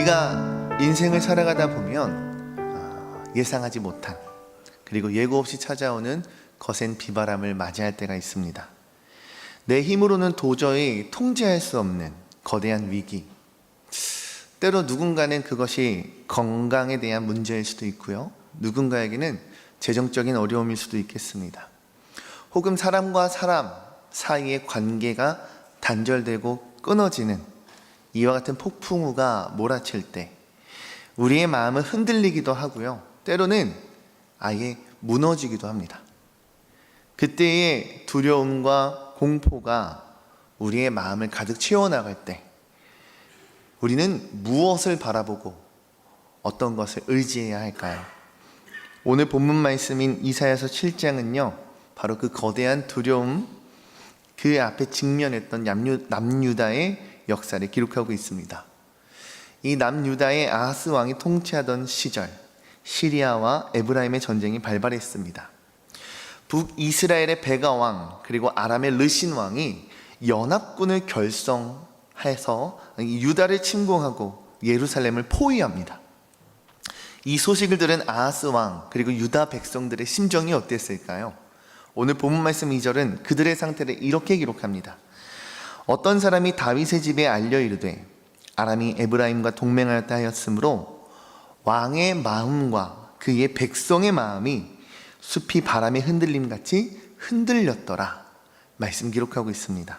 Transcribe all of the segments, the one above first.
우리가 인생을 살아가다 보면 예상하지 못한, 그리고 예고 없이 찾아오는 거센 비바람을 맞이할 때가 있습니다. 내 힘으로는 도저히 통제할 수 없는 거대한 위기, 때로 누군가는 그것이 건강에 대한 문제일 수도 있고요, 누군가에게는 재정적인 어려움일 수도 있겠습니다. 혹은 사람과 사람 사이의 관계가 단절되고 끊어지는 이와 같은 폭풍우가 몰아칠 때 우리의 마음은 흔들리기도 하고요, 때로는 아예 무너지기도 합니다. 그때의 두려움과 공포가 우리의 마음을 가득 채워나갈 때 우리는 무엇을 바라보고 어떤 것을 의지해야 할까요? 오늘 본문 말씀인 이사야서 7장은요 바로 그 거대한 두려움, 그 앞에 직면했던 남유다의 역사를 기록하고 있습니다. 이 남유다의 아하스 왕이 통치하던 시절, 시리아와 에브라임의 전쟁이 발발했습니다. 북이스라엘의 베가 왕 그리고 아람의 르신 왕이 연합군을 결성해서 유다를 침공하고 예루살렘을 포위합니다. 이 소식을 들은 아하스 왕 그리고 유다 백성들의 심정이 어땠을까요? 오늘 본문 말씀 2절은 그들의 상태를 이렇게 기록합니다. 어떤 사람이 다윗의 집에 알려 이르되 아람이 에브라임과 동맹하였다 하였으므로 왕의 마음과 그의 백성의 마음이 숲이 바람에 흔들림같이 흔들렸더라, 말씀 기록하고 있습니다.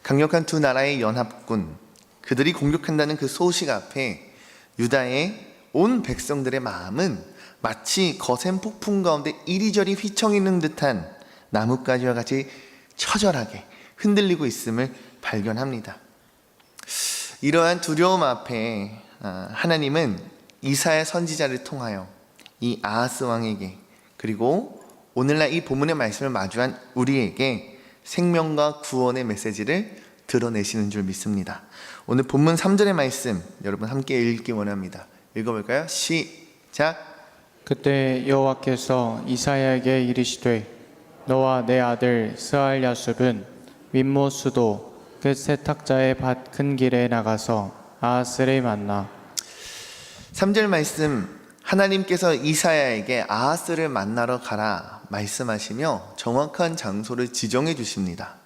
강력한 두 나라의 연합군, 그들이 공격한다는 그 소식 앞에 유다의 온 백성들의 마음은 마치 거센 폭풍 가운데 이리저리 휘청이는 듯한 나뭇가지와 같이 처절하게 흔들리고 있음을 발견합니다. 이러한 두려움 앞에 하나님은 이사야 선지자를 통하여 이 아하스 왕에게, 그리고 오늘날 이 본문의 말씀을 마주한 우리에게 생명과 구원의 메시지를 드러내시는 줄 믿습니다. 오늘 본문 3절의 말씀 여러분 함께 읽기 원합니다. 읽어볼까요? 시작. 그때 여호와께서 이사야에게 이르시되 너와 내 아들 스알야숲은 윗못 수도 그 세탁자의 밭 큰 길에 나가서 아하스를 만나. 3절 말씀, 하나님께서 이사야에게 아하스를 만나러 가라 말씀하시며 정확한 장소를 지정해 주십니다.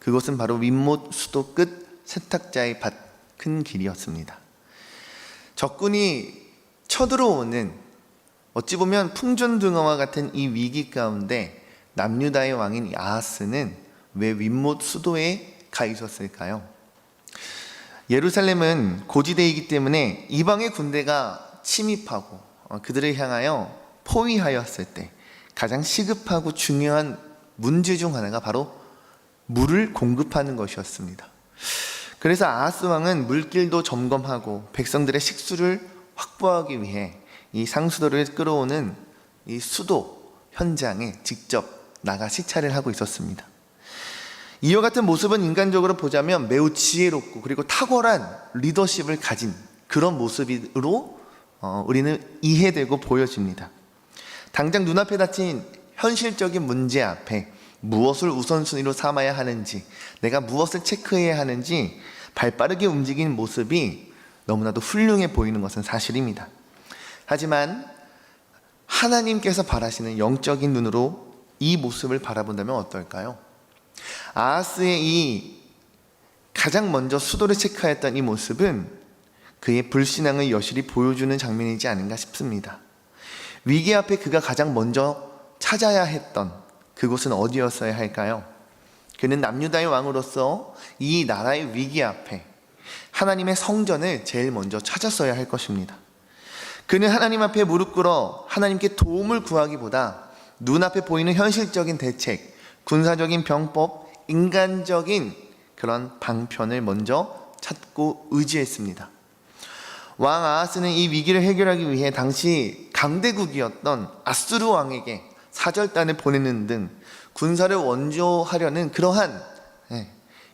그곳은 바로 윗못 수도 끝 세탁자의 밭 큰 길이었습니다. 적군이 쳐들어오는, 어찌 보면 풍전등화와 같은 이 위기 가운데 남유다의 왕인 아하스는 왜 윗못 수도에 가 있었을까요? 예루살렘은 고지대이기 때문에 이방의 군대가 침입하고 그들을 향하여 포위하였을 때 가장 시급하고 중요한 문제 중 하나가 바로 물을 공급하는 것이었습니다. 그래서 아하스 왕은 물길도 점검하고 백성들의 식수를 확보하기 위해 이 상수도를 끌어오는 이 수도 현장에 직접 나가 시찰을 하고 있었습니다. 이와 같은 모습은 인간적으로 보자면 매우 지혜롭고 그리고 탁월한 리더십을 가진 그런 모습으로 우리는 이해되고 보여집니다. 당장 눈앞에 닥친 현실적인 문제 앞에 무엇을 우선순위로 삼아야 하는지, 내가 무엇을 체크해야 하는지 발빠르게 움직이는 모습이 너무나도 훌륭해 보이는 것은 사실입니다. 하지만 하나님께서 바라시는 영적인 눈으로 이 모습을 바라본다면 어떨까요? 아하스의 이 가장 먼저 수도를 체크했던 이 모습은 그의 불신앙을 여실히 보여주는 장면이지 않은가 싶습니다. 위기 앞에 그가 가장 먼저 찾아야 했던 그곳은 어디였어야 할까요? 그는 남유다의 왕으로서 이 나라의 위기 앞에 하나님의 성전을 제일 먼저 찾았어야 할 것입니다. 그는 하나님 앞에 무릎 꿇어 하나님께 도움을 구하기보다 눈앞에 보이는 현실적인 대책, 군사적인 병법, 인간적인 그런 방편을 먼저 찾고 의지했습니다. 왕 아하스는 이 위기를 해결하기 위해 당시 강대국이었던 아수르 왕에게 사절단을 보내는 등 군사를 원조하려는 그러한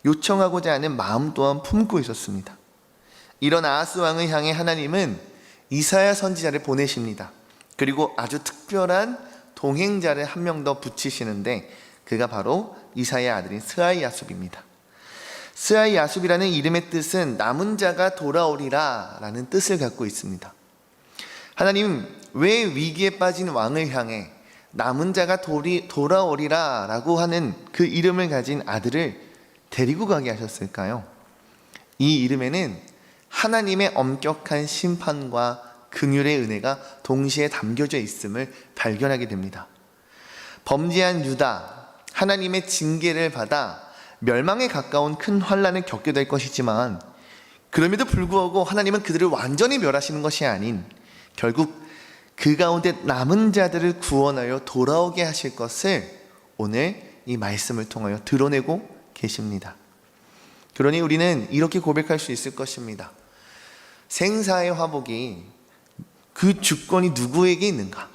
요청하고자 하는 마음 또한 품고 있었습니다. 이런 아하스 왕을 향해 하나님은 이사야 선지자를 보내십니다. 그리고 아주 특별한 동행자를 한 명 더 붙이시는데 그가 바로 이사야 아들인 스알야숲입니다. 스알 야숲이라는 이름의 뜻은 남은 자가 돌아오리라 라는 뜻을 갖고 있습니다. 하나님 왜 위기에 빠진 왕을 향해 남은 자가 돌아오리라 라고 하는 그 이름을 가진 아들을 데리고 가게 하셨을까요? 이 이름에는 하나님의 엄격한 심판과 긍휼의 은혜가 동시에 담겨져 있음을 발견하게 됩니다. 범죄한 유다, 하나님의 징계를 받아 멸망에 가까운 큰 환난을 겪게 될 것이지만 그럼에도 불구하고 하나님은 그들을 완전히 멸하시는 것이 아닌 결국 그 가운데 남은 자들을 구원하여 돌아오게 하실 것을 오늘 이 말씀을 통하여 드러내고 계십니다. 그러니 우리는 이렇게 고백할 수 있을 것입니다. 생사의 화복이 그 주권이 누구에게 있는가?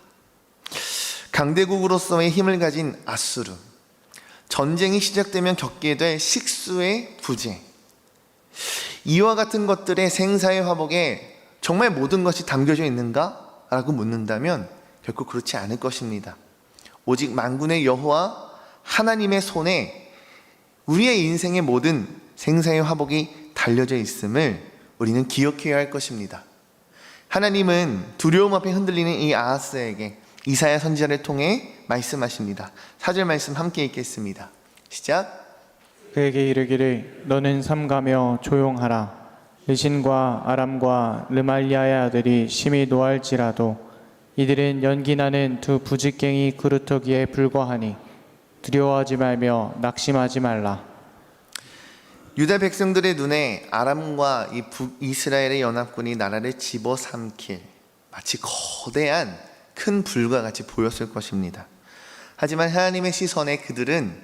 강대국으로서의 힘을 가진 아수르, 전쟁이 시작되면 겪게 될 식수의 부재, 이와 같은 것들의 생사의 화복에 정말 모든 것이 담겨져 있는가? 라고 묻는다면 결코 그렇지 않을 것입니다. 오직 만군의 여호와 하나님의 손에 우리의 인생의 모든 생사의 화복이 달려져 있음을 우리는 기억해야 할 것입니다. 하나님은 두려움 앞에 흔들리는 이 아하스에게 이사야 선지자를 통해 말씀하십니다. 4절 말씀 함께 읽겠습니다. 시작. 그에게 이르기를 너는 삼가며 조용하라. 르신과 아람과 르말리아의 아들이 심히 노할지라도 이들은 연기나는 두 부직갱이 그루터기에 불과하니 두려워하지 말며 낙심하지 말라. 유다 백성들의 눈에 아람과 이 북이스라엘의 연합군이 나라를 집어삼킬 마치 거대한 큰 불과 같이 보였을 것입니다. 하지만 하나님의 시선에 그들은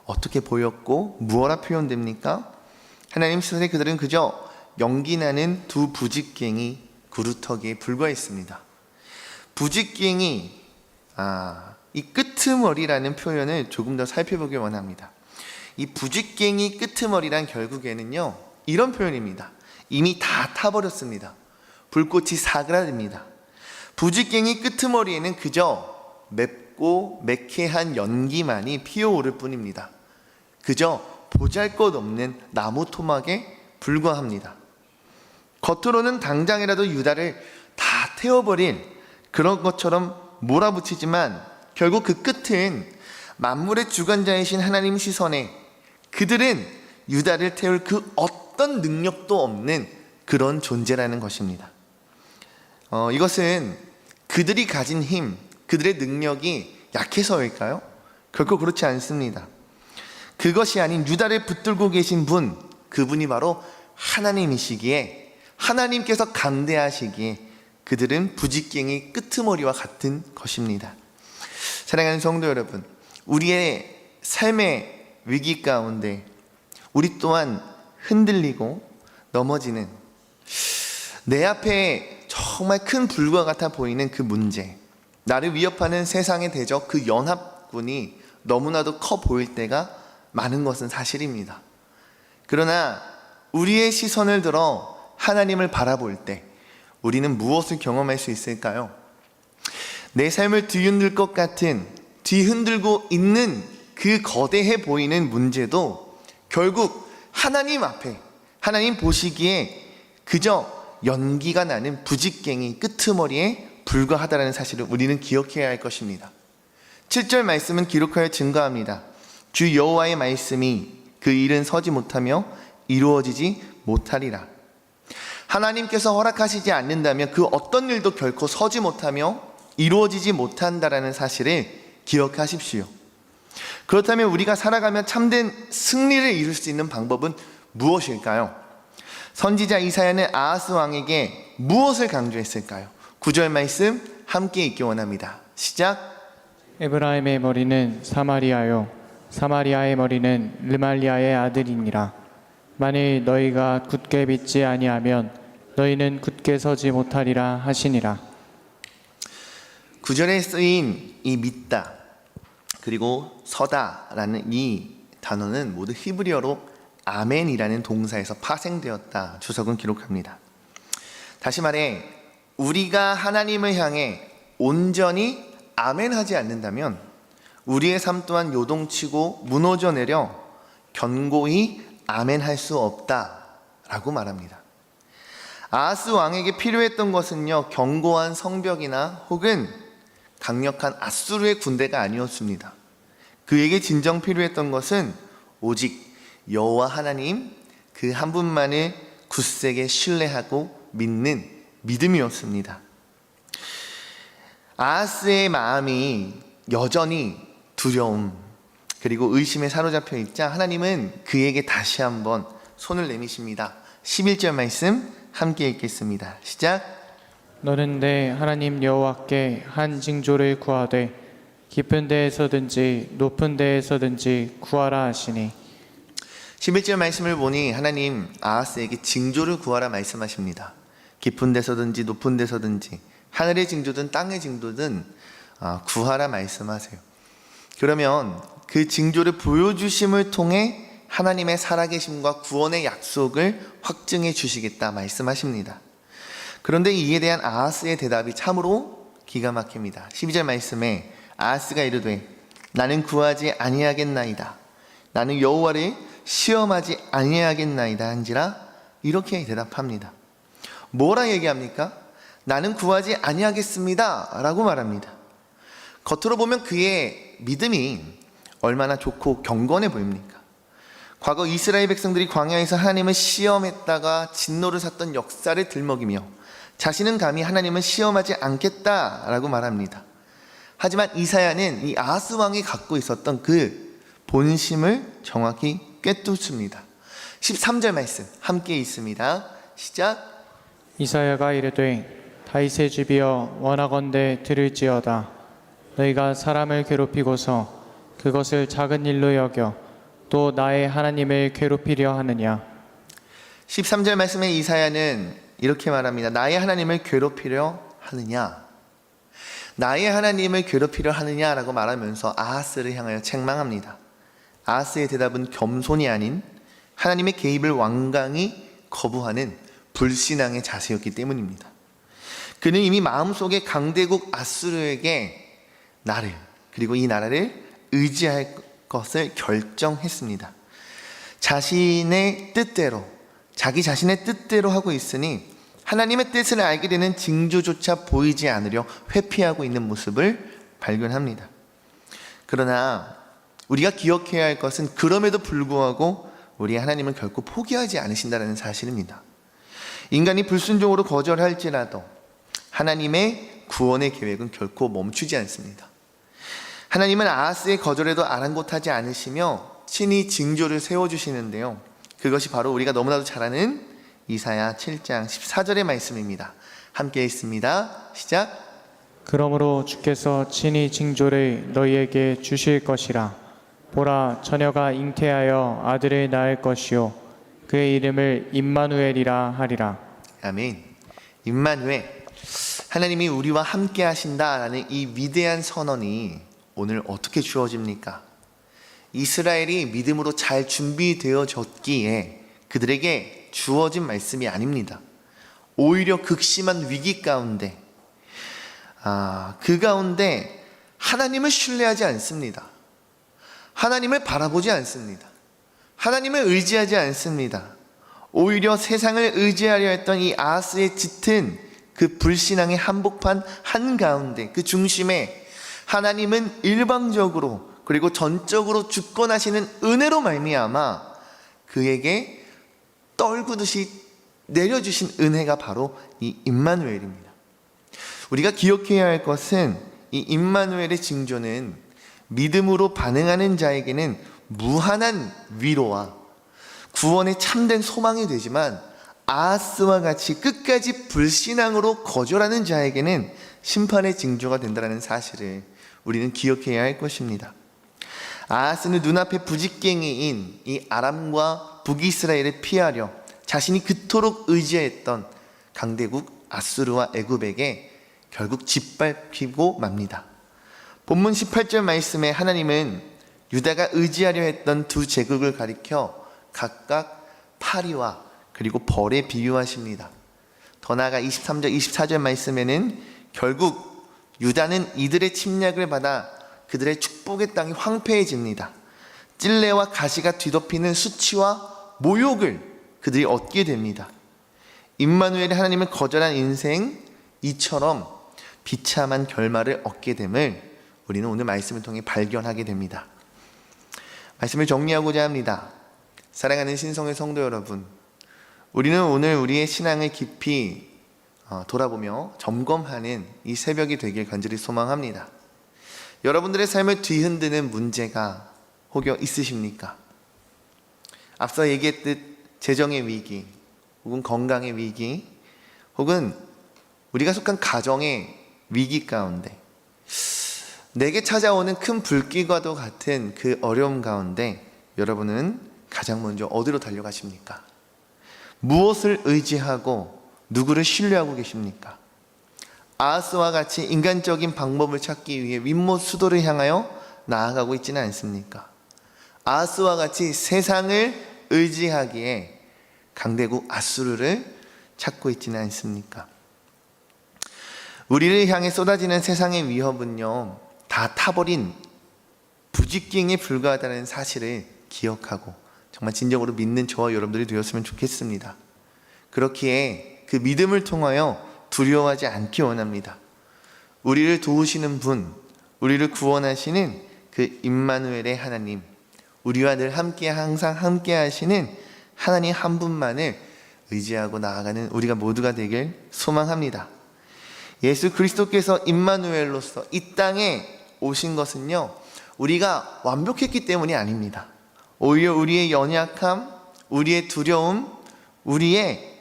어떻게 보였고 무엇라 표현됩니까? 하나님 시선에 그들은 그저 연기나는 두 부직갱이 구루터기에 불과했습니다. 부직갱이, 이 끄트머리라는 표현을 조금 더 살펴보길 원합니다. 이 부직갱이 끄트머리란 결국에는요 이런 표현입니다. 이미 다 타버렸습니다. 불꽃이 사그라듭니다. 부직갱이 끄트머리에는 그저 맵고 매캐한 연기만이 피어오를 뿐입니다. 그저 보잘것없는 나무 토막에 불과합니다. 겉으로는 당장이라도 유다를 다 태워버릴 그런 것처럼 몰아붙이지만 결국 그 끝은 만물의 주관자이신 하나님 시선에 그들은 유다를 태울 그 어떤 능력도 없는 그런 존재라는 것입니다. 이것은 그들이 가진 힘, 그들의 능력이 약해서일까요? 결코 그렇지 않습니다. 그것이 아닌 유다를 붙들고 계신 분, 그분이 바로 하나님이시기에 하나님께서 강대하시기에 그들은 부직갱이 끄트머리와 같은 것입니다. 사랑하는 성도 여러분, 우리의 삶의 위기 가운데 우리 또한 흔들리고 넘어지는 내 앞에 정말 큰 불과 같아 보이는 그 문제, 나를 위협하는 세상의 대적 그 연합군이 너무나도 커 보일 때가 많은 것은 사실입니다. 그러나 우리의 시선을 들어 하나님을 바라볼 때 우리는 무엇을 경험할 수 있을까요? 내 삶을 뒤흔들 것 같은, 뒤흔들고 있는 그 거대해 보이는 문제도 결국 하나님 앞에, 하나님 보시기에 그저 연기가 나는 부직갱이 끄트머리에 불과하다는 사실을 우리는 기억해야 할 것입니다. 7절 말씀은 기록하여 증거합니다. 주 여호와의 말씀이 그 일은 서지 못하며 이루어지지 못하리라. 하나님께서 허락하시지 않는다면 그 어떤 일도 결코 서지 못하며 이루어지지 못한다라는 사실을 기억하십시오. 그렇다면 우리가 살아가며 참된 승리를 이룰 수 있는 방법은 무엇일까요? 선지자 이사야는 아하스 왕에게 무엇을 강조했을까요? 9절 말씀 함께 읽기 원합니다. 시작. 에브라임의 머리는 사마리아요 사마리아의 머리는 르말리아의 아들이니라. 만일 너희가 굳게 믿지 아니하면 너희는 굳게 서지 못하리라 하시니라. 9절에 쓰인 이 믿다 그리고 서다라는 이 단어는 모두 히브리어로 아멘이라는 동사에서 파생되었다 주석은 기록합니다. 다시 말해 우리가 하나님을 향해 온전히 아멘하지 않는다면 우리의 삶 또한 요동치고 무너져 내려 견고히 아멘 할 수 없다라고 말합니다. 아하스 왕에게 필요했던 것은요, 견고한 성벽이나 혹은 강력한 아수르의 군대가 아니었습니다. 그에게 진정 필요했던 것은 오직 여호와 하나님 그 한 분만을 굳세게 신뢰하고 믿는 믿음이었습니다. 아하스의 마음이 여전히 두려움 그리고 의심에 사로잡혀 있자 하나님은 그에게 다시 한번 손을 내미십니다. 11절 말씀 함께 읽겠습니다. 시작. 너는 내 하나님 여호와께 한 징조를 구하되 깊은 데에서든지 높은 데에서든지 구하라 하시니. 11절 말씀을 보니 하나님 아하스에게 징조를 구하라 말씀하십니다. 깊은 데서든지 높은 데서든지 하늘의 징조든 땅의 징조든 구하라 말씀하세요. 그러면 그 징조를 보여주심을 통해 하나님의 살아계심과 구원의 약속을 확증해 주시겠다 말씀하십니다. 그런데 이에 대한 아하스의 대답이 참으로 기가 막힙니다. 12절 말씀에 아하스가 이르되 나는 구하지 아니하겠나이다. 나는 여호와를 시험하지 아니하겠나이다 한지라 이렇게 대답합니다. 뭐라 얘기합니까? 나는 구하지 아니하겠습니다 라고 말합니다. 겉으로 보면 그의 믿음이 얼마나 좋고 경건해 보입니까? 과거 이스라엘 백성들이 광야에서 하나님을 시험했다가 진노를 샀던 역사를 들먹이며 자신은 감히 하나님을 시험하지 않겠다라고 말합니다. 하지만 이사야는 이 아하스 왕이 갖고 있었던 그 본심을 정확히 꿰뚫습니다. 13절 말씀 함께 있습니다. 시작. 이사야가 이르되 다윗의 집이여 원하건대 들을지어다. 너희가 사람을 괴롭히고서 그것을 작은 일로 여겨 또 나의 하나님을 괴롭히려 하느냐. 13절 말씀에 이사야는 이렇게 말합니다. 나의 하나님을 괴롭히려 하느냐. 나의 하나님을 괴롭히려 하느냐라고 말하면서 아하스를 향하여 책망합니다. 아하스의 대답은 겸손이 아닌 하나님의 개입을 완강히 거부하는 불신앙의 자세였기 때문입니다. 그는 이미 마음속에 강대국 아수르에게 나를 그리고 이 나라를 의지할 것을 결정했습니다. 자신의 뜻대로 자기 자신의 뜻대로 하고 있으니 하나님의 뜻을 알게 되는 징조조차 보이지 않으려 회피하고 있는 모습을 발견합니다. 그러나 우리가 기억해야 할 것은 그럼에도 불구하고 우리 하나님은 결코 포기하지 않으신다는 사실입니다. 인간이 불순종으로 거절할지라도 하나님의 구원의 계획은 결코 멈추지 않습니다. 하나님은 아하스의 거절에도 아랑곳하지 않으시며 친히 징조를 세워주시는데요. 그것이 바로 우리가 너무나도 잘 아는 이사야 7장 14절의 말씀입니다. 함께 읽습니다. 시작. 그러므로 주께서 친히 징조를 너희에게 주실 것이라. 보라, 처녀가 잉태하여 아들을 낳을 것이요 그의 이름을 임마누엘이라 하리라. 아멘. 임마누엘, 하나님이 우리와 함께 하신다라는 이 위대한 선언이 오늘 어떻게 주어집니까? 이스라엘이 믿음으로 잘 준비되어졌기에 그들에게 주어진 말씀이 아닙니다. 오히려 극심한 위기 가운데 그 가운데 하나님을 신뢰하지 않습니다. 하나님을 바라보지 않습니다. 하나님을 의지하지 않습니다. 오히려 세상을 의지하려 했던 이 아하스의 짙은 그 불신앙의 한복판 한가운데 그 중심에 하나님은 일방적으로 그리고 전적으로 주권하시는 은혜로 말미암아 그에게 떨구듯이 내려주신 은혜가 바로 이 임마누엘입니다. 우리가 기억해야 할 것은 이 임마누엘의 징조는 믿음으로 반응하는 자에게는 무한한 위로와 구원의 참된 소망이 되지만 아하스와 같이 끝까지 불신앙으로 거절하는 자에게는 심판의 징조가 된다는 사실을 우리는 기억해야 할 것입니다. 아하스는 눈앞에 부직갱이인 이 아람과 북이스라엘을 피하려 자신이 그토록 의지했던 강대국 아수르와 애굽에게 결국 짓밟히고 맙니다. 본문 18절 말씀에 하나님은 유다가 의지하려 했던 두 제국을 가리켜 각각 파리와 그리고 벌에 비유하십니다. 더 나아가 23절 24절 말씀에는 결국 유다는 이들의 침략을 받아 그들의 축복의 땅이 황폐해집니다. 찔레와 가시가 뒤덮이는 수치와 모욕을 그들이 얻게 됩니다. 임마누엘의 하나님을 거절한 인생, 이처럼 비참한 결말을 얻게 됨을 우리는 오늘 말씀을 통해 발견하게 됩니다. 말씀을 정리하고자 합니다. 사랑하는 신성의 성도 여러분, 우리는 오늘 우리의 신앙을 깊이 돌아보며 점검하는 이 새벽이 되길 간절히 소망합니다. 여러분들의 삶을 뒤흔드는 문제가 혹여 있으십니까? 앞서 얘기했듯 재정의 위기, 혹은 건강의 위기, 혹은 우리가 속한 가정의 위기 가운데, 내게 찾아오는 큰 불길과도 같은 그 어려움 가운데 여러분은 가장 먼저 어디로 달려가십니까? 무엇을 의지하고 누구를 신뢰하고 계십니까? 아하스와 같이 인간적인 방법을 찾기 위해 윗못 수도를 향하여 나아가고 있지는 않습니까? 아하스와 같이 세상을 의지하기에 강대국 아수르를 찾고 있지는 않습니까? 우리를 향해 쏟아지는 세상의 위협은요, 다 타버린 부직갱에 불과하다는 사실을 기억하고 정말 진정으로 믿는 저와 여러분들이 되었으면 좋겠습니다. 그렇기에 그 믿음을 통하여 두려워하지 않기 원합니다. 우리를 도우시는 분, 우리를 구원하시는 그 임마누엘의 하나님, 우리와 늘 함께 항상 함께 하시는 하나님 한 분만을 의지하고 나아가는 우리가 모두가 되길 소망합니다. 예수 그리스도께서 임마누엘로서 이 땅에 오신 것은요, 우리가 완벽했기 때문이 아닙니다. 오히려 우리의 연약함, 우리의 두려움, 우리의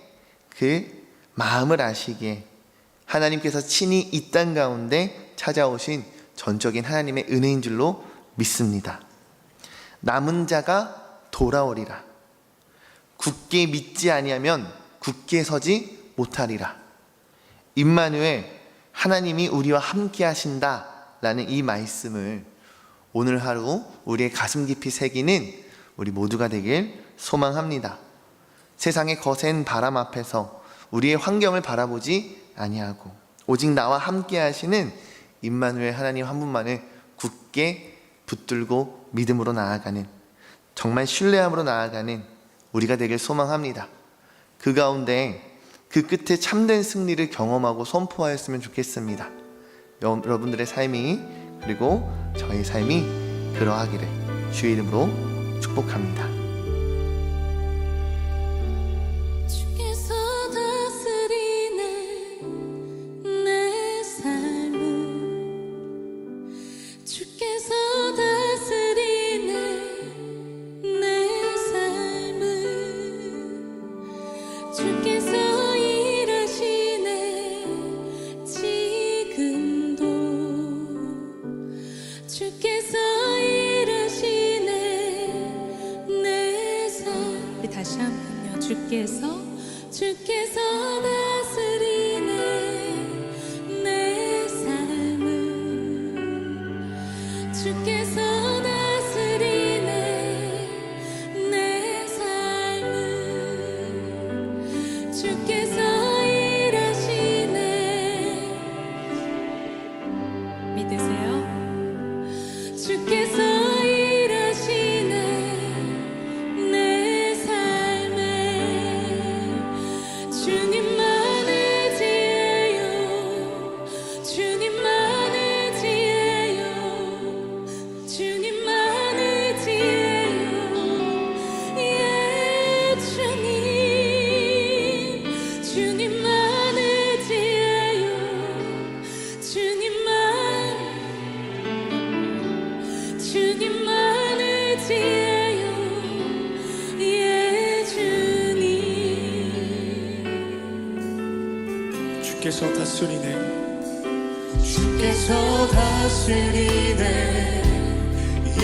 그 마음을 아시기에 하나님께서 친히 이 땅 가운데 찾아오신 전적인 하나님의 은혜인 줄로 믿습니다. 남은 자가 돌아오리라. 굳게 믿지 아니하면 굳게 서지 못하리라. 임마누엘, 하나님이 우리와 함께 하신다라는 이 말씀을 오늘 하루 우리의 가슴 깊이 새기는 우리 모두가 되길 소망합니다. 세상의 거센 바람 앞에서 우리의 환경을 바라보지 아니하고 오직 나와 함께 하시는 임마누엘 하나님 한 분만을 굳게 붙들고 믿음으로 나아가는, 정말 신뢰함으로 나아가는 우리가 되길 소망합니다. 그 가운데 그 끝에 참된 승리를 경험하고 선포하였으면 좋겠습니다. 여러분들의 삶이, 그리고 저의 삶이 그러하기를 주의 이름으로 축복합니다. 주께서 다스리네 내 삶을, 주께서 다스리네 내 삶을, 주께서 일하시네 지금도, 주께서 일하시네 내 삶. 우리 다시 한번요. 주께서 다스리네 내 삶을, 주께서 다스리네 내 삶을, 주께서 일하시네. 믿으세요? 주께서 일하시네 내 삶에, 주님만의 지혜요, 주님만의 지혜요, 주님만의 지혜요, 예 주님, 주님만의 지혜요, 주님만의 지혜요, 예 주님. 주께서 다스리네, 주께서 다스리네 이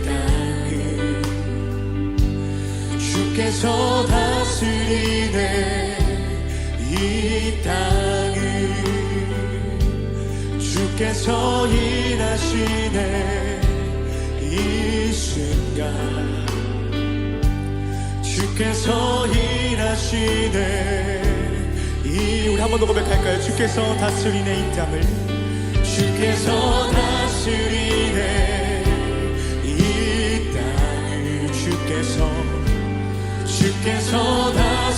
땅을, 주께서 다스리네 이 땅을, 주께서 일하시네 이 순간, 주께서 일하시네 우리 한 번 더 고백할까요? 주께서 다스리네 이 땅을, 주께서 다스리네 이 땅을, 주께서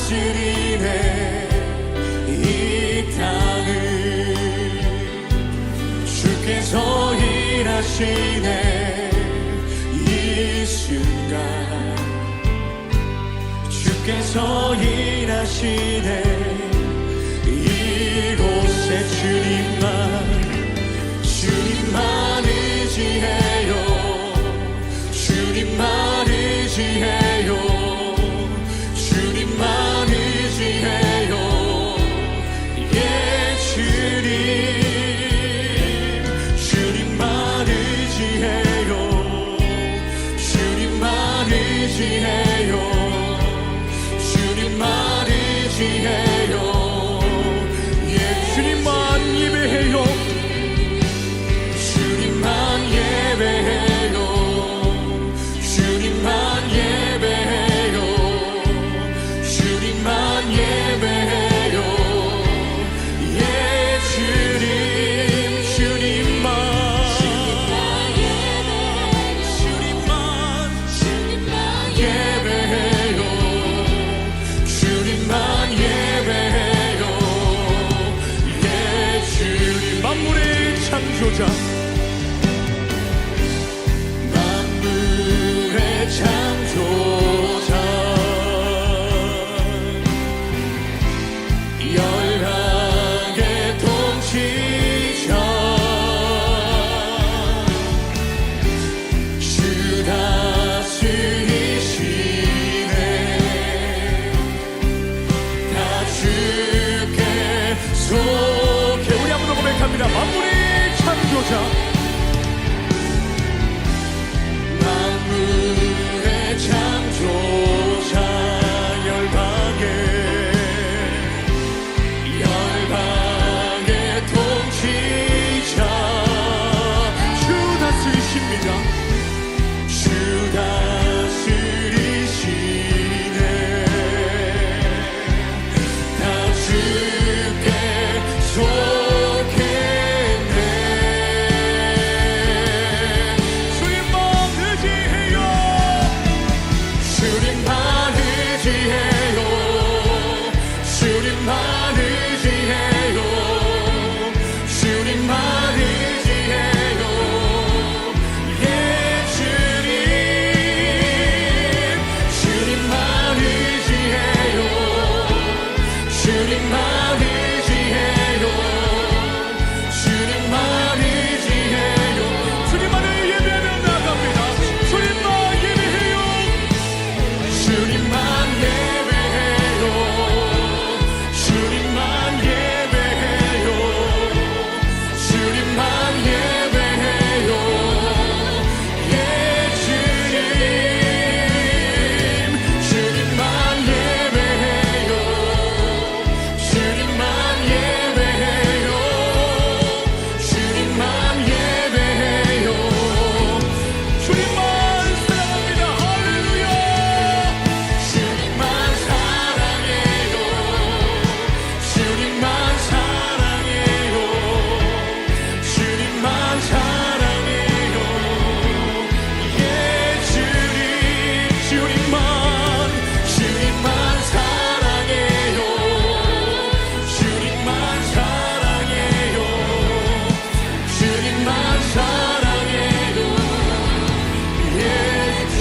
다스리네 이 땅을 주께서 일하시네 이 순간 주께서 일하시네 이곳에 주님만 의지해요 주님만 의지해요 주님만 의지해요 예 주님만 의지해요 주님만 의지해요 주님만 의지해요 예 주님만 예배해요 주님만 예배해요 주님만 예배해요 주님만 예배해요 예 주님만 예배해요 주님만 예배해요 예 주님 만물의 창조자 만물의 창조자 열방의 통치자 주 다스리시네 다 주께 속해 우리 한번 더 고백합니다 만물의 창조자 만물의 창조자 열방의 통치자 주 다스리십니다 주 다스리시네 다 주께 속했네 주님만 의지해요 주님만 의지해요 주님만 의지해요 주님만 의지해요 예 주님만 의지해요 주님만 의지해요 주님만 의지해요 주님만을 예배하며 나갑니다 주님만 예배해요 주님만 예배해요 주님만 예배해요 주님만 예배해요 예 주님만 예배해요 주님만 예배해요 주님만 예배해요 주님만 사랑합니다 할렐루야 주님만 사랑해요 주님만 사랑해요 주님만 사랑해요 예 주님만 사랑해요 주님만 사랑해요 주님만 사랑해요 예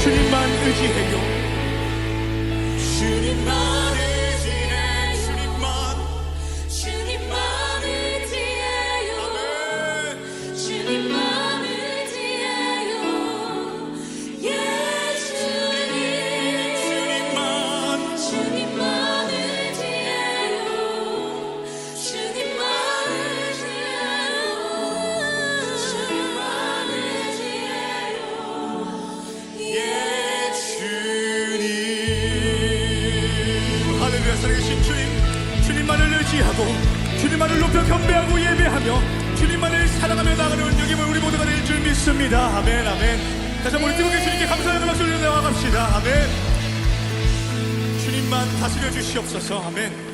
주님만 의지해요 주님만 의지해 주님만 의지해요 주님만 의지해요 예 주님만 의지해요 주님만 의지해요 예 주님 할렐루야 살아계신 주님 주님만을 의지하고 주님만을 높여 경배하고 예배하며 주님만을 사랑하며 나가는 여기면 우리 모두가 될 줄 믿습니다 아멘 아멘 다시 한번 우리 뜨겁게 주님께 감사의 박수를 나아갑시다 아멘 주님만 다스려 주시옵소서 아멘